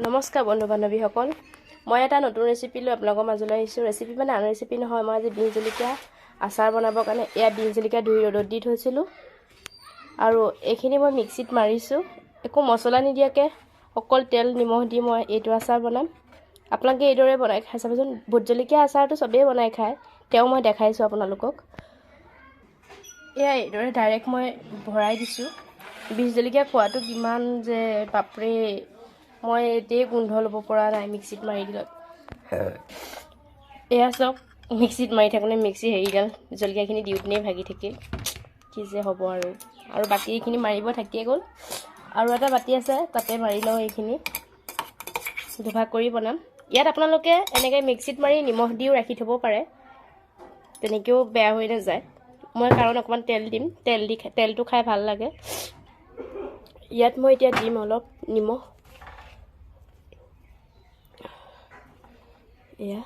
নমস্কাৰ বন্ধু বান্ধৱীসকল, মই এটা নতুন ৰেচিপি লৈ আপোনালোকৰ মাজলৈ আহিছোঁ। ৰেচিপি মানে আন ৰেচিপি নহয়, মই আজি বিন জলকীয়া আচাৰ বনাবৰ কাৰণে এয়া বিন জলকীয়া ধুই ৰ'দত দি থৈছিলোঁ আৰু এইখিনি মই মিক্সিত মাৰিছোঁ। একো মছলা নিদিয়াকৈ অকল তেল নিমখ দি মই এইটো আচাৰ বনাম। আপোনালোকে এইদৰে বনাই খাই চাবচোন। ভোট জলকীয়া আচাৰটো চবেই বনাই খায়, তেওঁ মই দেখাইছোঁ আপোনালোকক। এয়া এইদৰে ডাইৰেক্ট মই ভৰাই দিছোঁ। বিন জলকীয়া খোৱাটো কিমান যে বাপৰে, মই এতিয়াই গোন্ধ ল'ব পৰা নাই মিক্সিত মাৰি দিলত। এয়া চাওক, মিক্সিত মাৰি থাকোঁতে মিক্সি হেৰিডাল জলকীয়াখিনি দিওঁতেনেই ভাগি থাকিল। কি যে হ'ব আৰু বাকী এইখিনি মাৰিব থাকিয়ে গ'ল। আৰু এটা বাতি আছে, তাতে মাৰি লওঁ। এইখিনি দুভাগ কৰি বনাম। ইয়াত আপোনালোকে এনেকৈ মিক্সিত মাৰি নিমখ দিও ৰাখি থ'ব পাৰে, তেনেকৈও বেয়া হৈ নাযায়। মই কাৰণ অকণমান তেল দিম, তেলটো খাই ভাল লাগে। ইয়াত মই এতিয়া দিম অলপ নিমখ। এয়া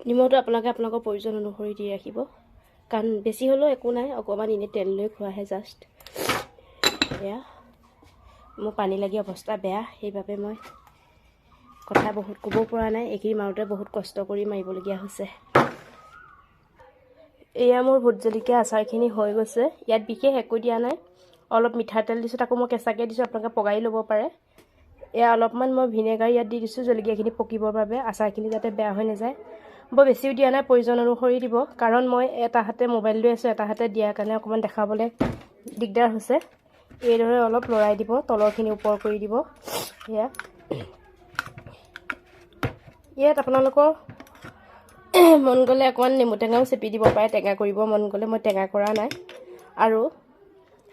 নিমখটো আপোনালোকে আপোনালোকৰ প্ৰয়োজন অনুসৰি দি ৰাখিব, কাৰণ বেছি হ'লেও একো নাই, অকণমান এনেই তেল লৈ খোৱাহে জাষ্ট। এয়া মোৰ পানী লাগি অৱস্থা বেয়া, সেইবাবে মই কথা বহুত ক'ব পৰা নাই। এইখিনি মাৰোঁতে বহুত কষ্ট কৰি মাৰিবলগীয়া হৈছে। এয়া মোৰ ভোট জলকীয়া আচাৰখিনি হৈ গৈছে। ইয়াত বিশেষ একো দিয়া নাই, অলপ মিঠাতেল দিছোঁ, তাকো মই কেঁচাকৈ দিছোঁ, আপোনালোকে পগাই ল'ব পাৰে। এয়া অলপমান মই ভিনেগাৰ ইয়াত দি দিছোঁ জলকীয়াখিনি পকিবৰ বাবে, আচাৰখিনি যাতে বেয়া হৈ নাযায়। বৰ বেছিও দিয়া নাই, প্ৰয়োজন অনুসৰি দিব, কাৰণ মই এটা হাতে মোবাইল লৈ আছোঁ, এটা হাতে দিয়াৰ কাৰণে অকণমান দেখাবলৈ দিগদাৰ হৈছে। এইদৰে অলপ লৰাই দিব, তলৰখিনি ওপৰ কৰি দিব। ইয়াত আপোনালোকৰ মন গ'লে অকণমান নেমু টেঙাও চেপি দিব পাৰে, টেঙা কৰিব মন গ'লে। মই টেঙা কৰা নাই। আৰু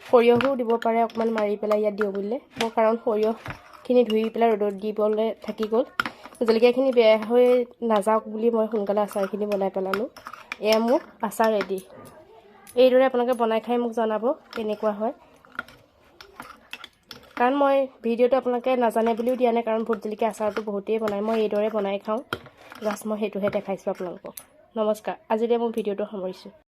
সৰিয়হো দিব পাৰে অকণমান মাৰি পেলাই ইয়াত দিওঁ বুলিলে। মই কাৰণ সৰিয়হখিনি ধুই পেলাই ৰ'দত দিবলৈ থাকি গ'ল, জলকীয়াখিনি বেয়া হৈ নাযাওক বুলি মই সোনকালে আচাৰখিনি বনাই পেলালোঁ। এয়া মোৰ আচাৰ ৰেডি। এইদৰে আপোনালোকে বনাই খাই মোক জনাব কেনেকুৱা হয়। কাৰণ মই ভিডিঅ'টো আপোনালোকে নাজানে বুলিও দিয়া নাই, কাৰণ ভোট জলকীয়া আচাৰটো বহুতেই বনায়, মই এইদৰে বনাই খাওঁ। জাষ্ট মই সেইটোহে দেখাইছোঁ আপোনালোকক। নমস্কাৰ, আজিলৈ মোৰ ভিডিঅ'টো সামৰিছোঁ।